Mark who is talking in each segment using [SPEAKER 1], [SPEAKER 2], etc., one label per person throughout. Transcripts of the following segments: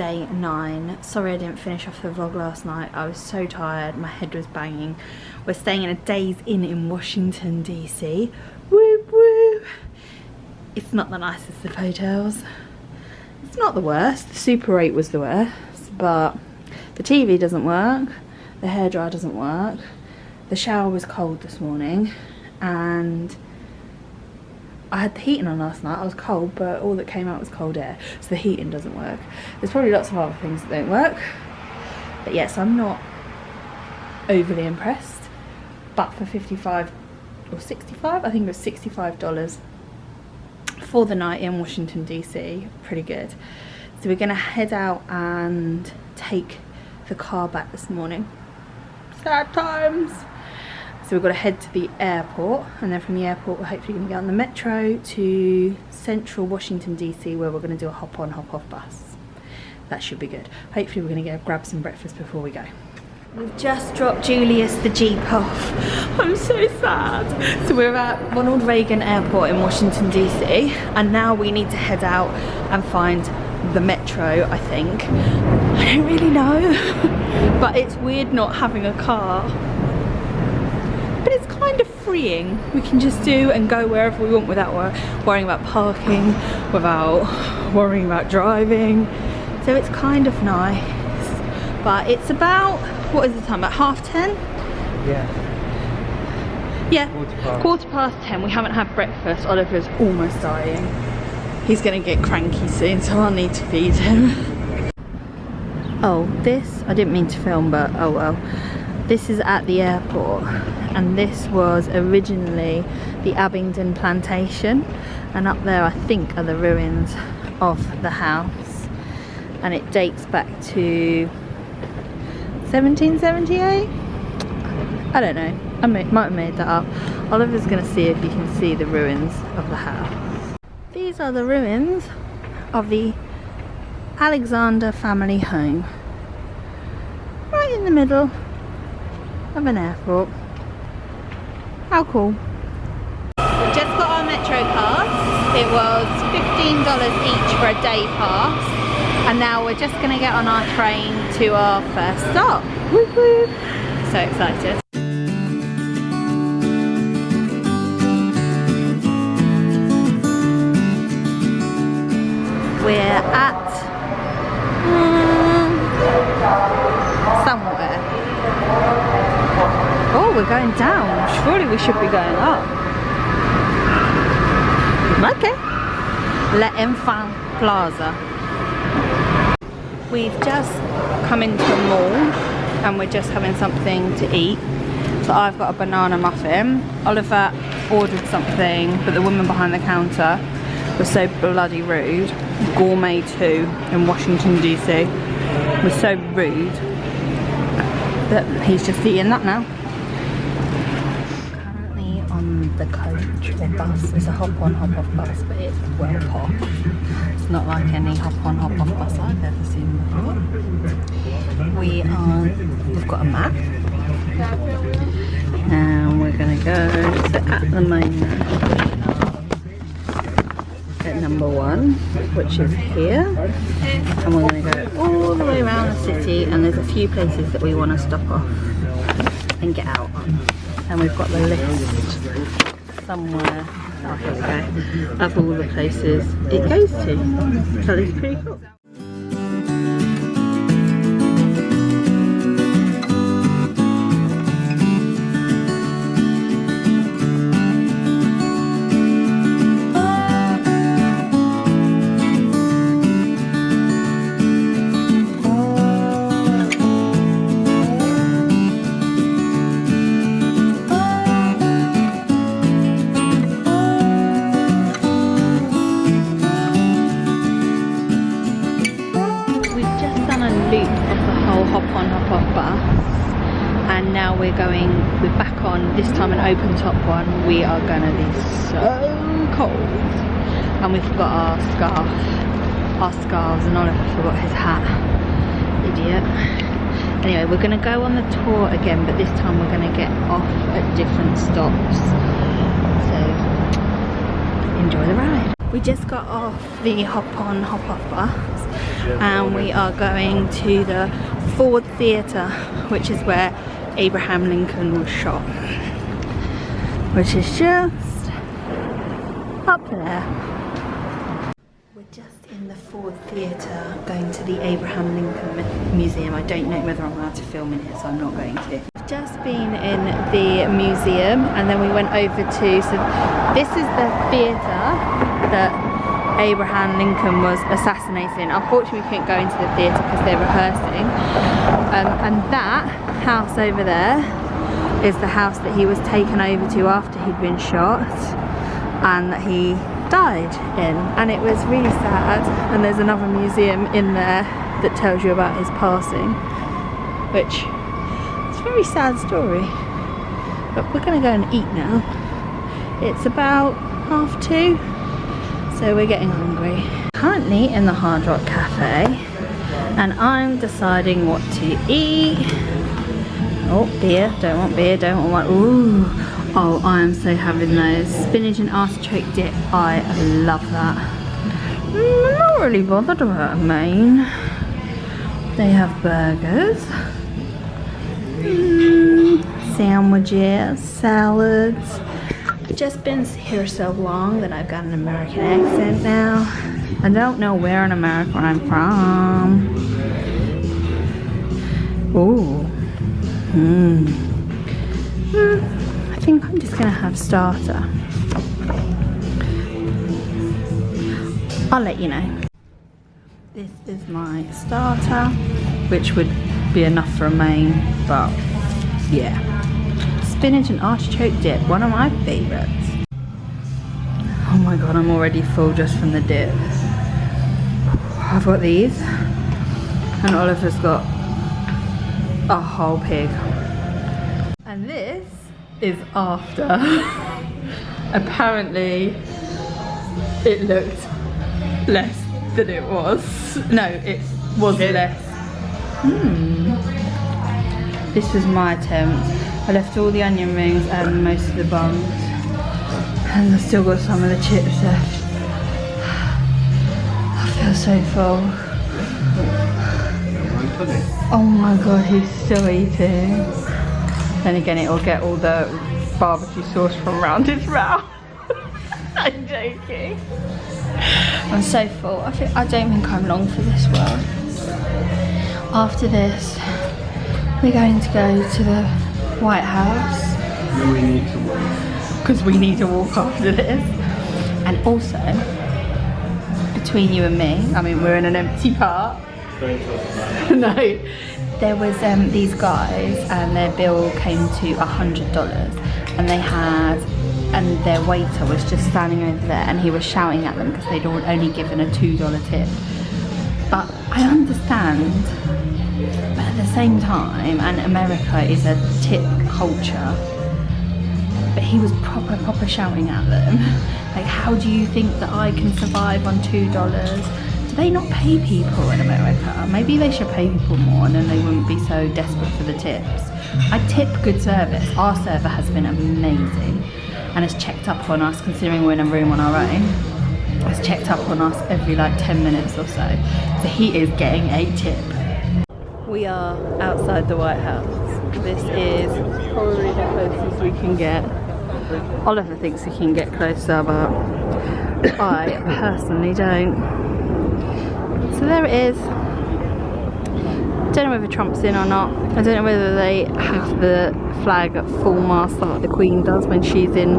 [SPEAKER 1] day 9. Sorry I didn't finish off the vlog last night. I was so tired, my head was banging. We're staying in a Days Inn in Washington DC. Woo woo! It's not the nicest of hotels. It's not the worst. The Super 8 was the worst, but the TV doesn't work, the hairdryer doesn't work, the shower was cold this morning, and I had the heating on last night. I was cold, but all that came out was cold air, so the heating doesn't work. There's probably lots of other things that don't work, but yes, I'm not overly impressed. But for 55 or 65, I think it was $65 for the night in Washington DC, pretty good. So we're gonna head out and take the car back this morning. Sad times. So we've got to head to the airport, and then from the airport we're hopefully going to get on the metro to central Washington DC, where we're going to do a hop-on, hop-off bus. That should be good. Hopefully we're going to go grab some breakfast before we go. We've just dropped Julius the Jeep off. I'm so sad. So we're at Ronald Reagan Airport in Washington DC, and now we need to head out and find the metro, I think. I don't really know, but it's weird not having a car. But it's kind of freeing. We can just do and go wherever we want without worrying about parking, without worrying about driving. So it's kind of nice. But it's about, what is the time, about 10:30? Yeah, quarter past 10. We haven't had breakfast. Oliver's almost dying. He's gonna get cranky soon, so I'll need to feed him. Oh, this, I didn't mean to film, but oh well. This is at the airport, and this was originally the Abingdon plantation, and up there I think are the ruins of the house, and it dates back to 1778? I don't know, I might have made that up. Oliver's going to see if you can see the ruins of the house. These are the ruins of the Alexander family home, right in the middle of an airport. How cool. We just got our metro pass. It was $15 each for a day pass, and now we're just going to get on our train to our first stop. Woo woo! So excited. We're at somewhere. Oh, we're going down. Surely we should be going up. Okay. L'Enfant Plaza. We've just come into a mall and we're just having something to eat. So I've got a banana muffin. Oliver ordered something, but the woman behind the counter was so bloody rude. Gourmet 2 in Washington DC was so rude that he's just eating that now. Currently on the coach or bus. It's a hop-on, hop-off bus, but it's well posh. It's not like any hop-on, hop-off bus I've ever seen before. We've got a map, and we're gonna go. So at the moment, at number 1, which is here, and we're going to go all the way around the city, and there's a few places that we want to stop off and get out on, and we've got the list somewhere, oh here we go, of all the places it goes to, so it's pretty cool. Hop-on, hop-off bus, and now we're back on, this time an open top one. We are gonna be so cold, and we've got our scarves, and Oliver forgot his hat, idiot. Anyway, we're gonna go on the tour again, but this time we're gonna get off at different stops, so enjoy the ride. We just got off the hop-on, hop-off bus, and we are going to the Ford Theatre, which is where Abraham Lincoln was shot, which is just up there. We're just in the Ford Theatre going to the Abraham Lincoln Museum. I don't know whether I'm allowed to film in here, so I'm not going to. We've just been in the museum and then we went over to, so this is the theatre that Abraham Lincoln was assassinated in. Unfortunately we couldn't go into the theatre because they're rehearsing. And that house over there is the house that he was taken over to after he'd been shot and that he died in, and it was really sad. And there's another museum in there that tells you about his passing, which is a very sad story. But we're gonna go and eat now. It's about 2:30, so we're getting hungry. Currently in the Hard Rock Cafe and I'm deciding what to eat. Oh, beer, don't want beer, don't want one. Ooh, oh, I am so having those. Spinach and artichoke dip, I love that. I'm not really bothered about a main. They have burgers, sandwiches, salads. I've just been here so long that I've got an American accent now. I don't know where in America I'm from. Ooh. I think I'm just gonna have starter. I'll let you know. This is my starter, which would be enough for a main, but yeah. Spinach and artichoke dip, one of my favorites. Oh my god, I'm already full just from the dip. I've got these, and Oliver's got a whole pig. And this is after. Apparently it looked less than it was. No, it was less. This was my attempt. I left all the onion rings and most of the buns, and I've still got some of the chips left. I feel so full. Oh my god, he's still eating. Then again, it'll get all the barbecue sauce from around his mouth. I'm joking. I'm so full. I don't think I'm long for this world. After this, we're going to go to the White House.
[SPEAKER 2] No, we need to walk.
[SPEAKER 1] Because we need to walk after this. And also, between you and me, I mean, we're in an empty park.
[SPEAKER 2] Don't talk about it.
[SPEAKER 1] No, there was these guys and their bill came to $100 and they had, and their waiter was just standing over there and he was shouting at them because they'd only given a $2 tip. But I understand, but at the same time, and America is a tip culture, but he was proper shouting at them. Like, how do you think that I can survive on $2? Do they not pay people in America? Maybe they should pay people more and then they wouldn't be so desperate for the tips. I tip good service. Our server has been amazing and has checked up on us, considering we're in a room on our own. Has checked up on us every like 10 minutes or so. So he is getting a tip. We are outside the White House. This is probably the closest we can get. Oliver thinks we can get closer, but I personally don't. So there it is. Don't know whether Trump's in or not. I don't know whether they have the flag at full mast like the Queen does when she's in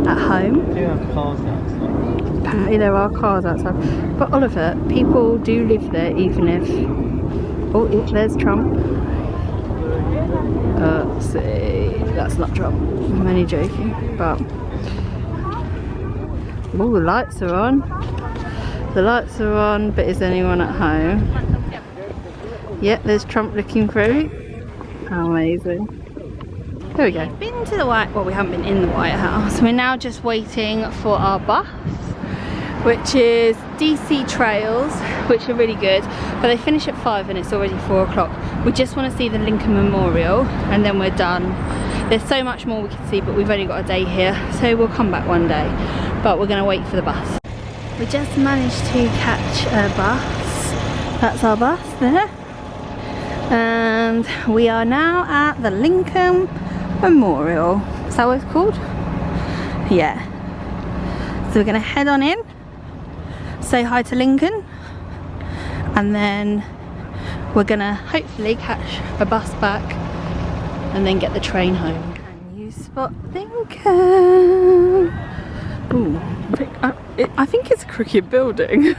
[SPEAKER 1] at home.
[SPEAKER 2] They do have cars outside.
[SPEAKER 1] Apparently there are cars outside. But Oliver, people do live there even if... Oh, there's Trump. See, that's not Trump. I'm only joking, but... Oh, the lights are on. The lights are on, but is anyone at home? Yep, there's Trump looking through. How amazing. There we go. Been to the well, we haven't been in the White House. We're now just waiting for our bus, which is DC Trails, which are really good, but they finish at 5 and it's already 4 o'clock. We just want to see the Lincoln Memorial and then we're done. There's so much more we can see, but we've only got a day here, so we'll come back one day. But we're going to wait for the bus. We just managed to catch a bus That's our bus there. And we are now at the Lincoln Memorial. Is that what it's called? Yeah. So we're gonna head on in, say hi to Lincoln, and then we're gonna hopefully catch a bus back and then get the train home. Can you spot Lincoln? Ooh, I think it's a crooked building.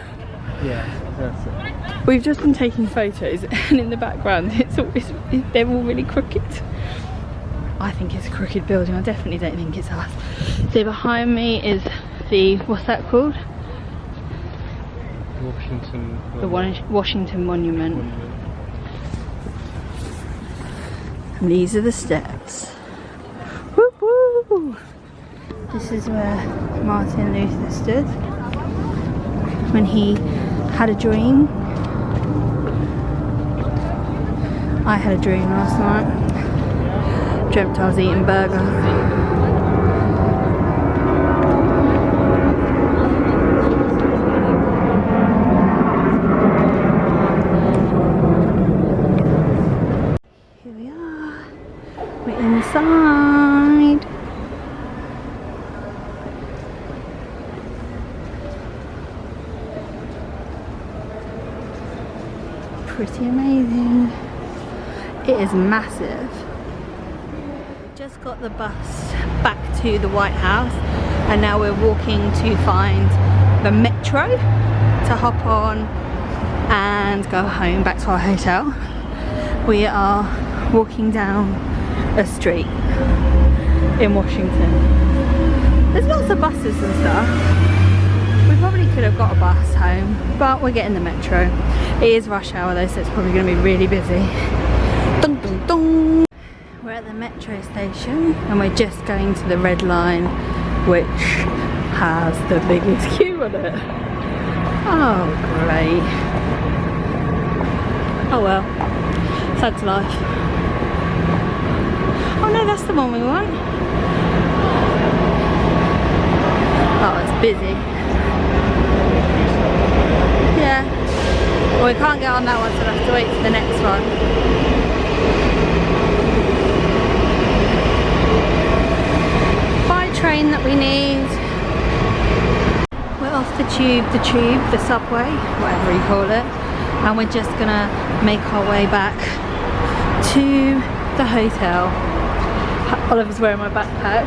[SPEAKER 2] Yeah, that's it.
[SPEAKER 1] We've just been taking photos and in the background they're all really crooked. I think it's a crooked building. I definitely don't think it's us. So behind me is the, what's that called?
[SPEAKER 2] Washington.
[SPEAKER 1] The Washington Monument. And these are the steps. Woo woo! This is where Martin Luther stood when he had a dream. I had a dream last night. Dreamt I was eating burger. Here we are. We're inside. Pretty amazing. It is massive. Just got the bus back to the White House and now we're walking to find the metro to hop on and go home back to our hotel. We are walking down a street in Washington. There's lots of buses and stuff. We probably could have got a bus home, but we're getting the metro. It is rush hour though, so it's probably going to be really busy. Dun, dun, dun. We're at the metro station and we're just going to the red line, which has the biggest queue on it. Oh great. Oh well, sad life. Oh no, that's the one we want. Oh, it's busy. Yeah. Well, we can't get on that one, so we'll have to wait for the next one. Train that we need. We're off the subway, whatever you call it, and we're just gonna make our way back to the hotel. Oliver's wearing my backpack.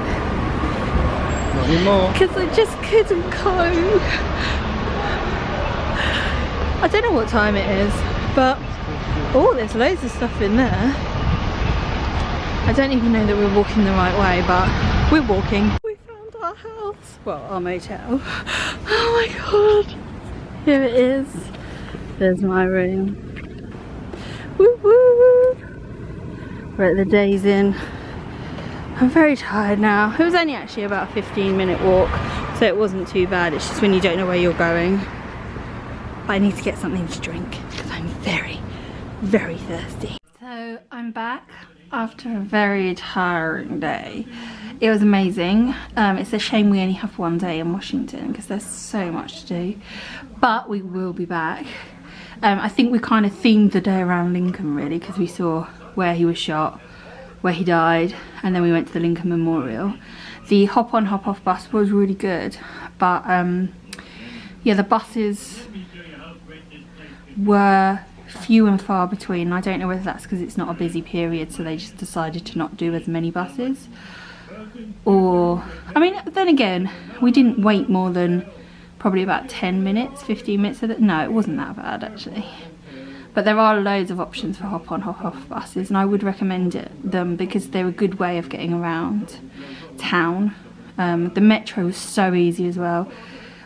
[SPEAKER 2] Not anymore.
[SPEAKER 1] Because I just couldn't cope. I don't know what time it is, but oh, there's loads of stuff in there. I don't even know that we're walking the right way, but we're walking. We found our house. Well, our motel. Oh my god. Here it is. There's my room. Woo woo. We're at the Days Inn. I'm very tired now. It was only actually about a 15-minute walk, so it wasn't too bad. It's just when you don't know where you're going. But I need to get something to drink because I'm very, very thirsty. So I'm back after a very tiring day. It was amazing. It's a shame we only have one day in Washington because there's so much to do, but we will be back. I think we kind of themed the day around Lincoln really, because we saw where he was shot, where he died, and then we went to the Lincoln Memorial. The hop on hop off bus was really good, but yeah, the buses were few and far between. I don't know whether that's because it's not a busy period, so they just decided to not do as many buses, or I mean, then again, we didn't wait more than probably about 10 minutes, 15 minutes. No, it wasn't that bad actually. But there are loads of options for hop on hop off buses, and I would recommend them because they're a good way of getting around town. The metro was so easy as well.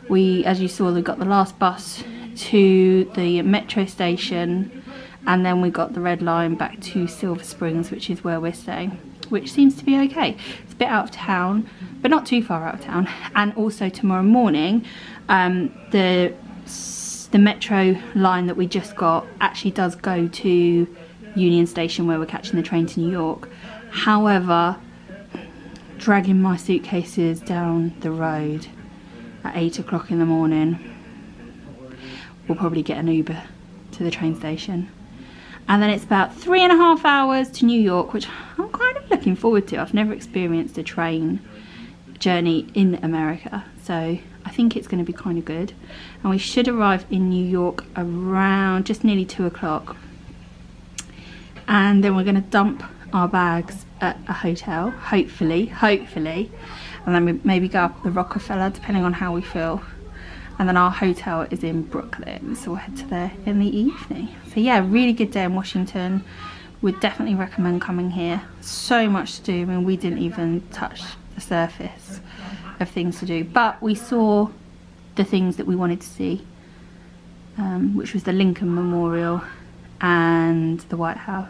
[SPEAKER 1] We, as you saw, we got the last bus to the metro station, and then we got the red line back to Silver Springs, which is where we're staying, which seems to be okay. It's a bit out of town, but not too far out of town. And also tomorrow morning, the metro line that we just got actually does go to Union Station, where we're catching the train to New York. However, dragging my suitcases down the road at 8 o'clock in the morning, we'll probably get an Uber to the train station. And then it's about 3.5 hours to New York, which I'm kind of looking forward to. I've never experienced a train journey in America, so I think it's going to be kind of good. And we should arrive in New York around just nearly 2 o'clock. And then we're going to dump our bags at a hotel, hopefully. And then we maybe go up the Rockefeller, depending on how we feel. And then our hotel is in Brooklyn, so we'll head to there in the evening. So yeah, really good day in Washington. Would definitely recommend coming here. So much to do. I mean, we didn't even touch the surface of things to do, but we saw the things that we wanted to see, which was the Lincoln Memorial and the White House.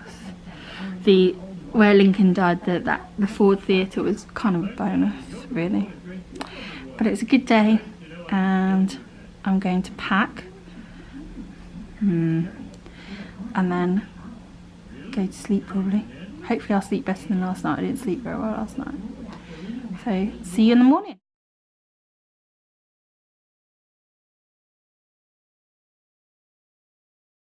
[SPEAKER 1] Where Lincoln died, the Ford Theatre was kind of a bonus, really. But it's a good day, and I'm going to pack and then go to sleep probably. Hopefully I'll sleep better than last night. I didn't sleep very well last night. So see you in the morning.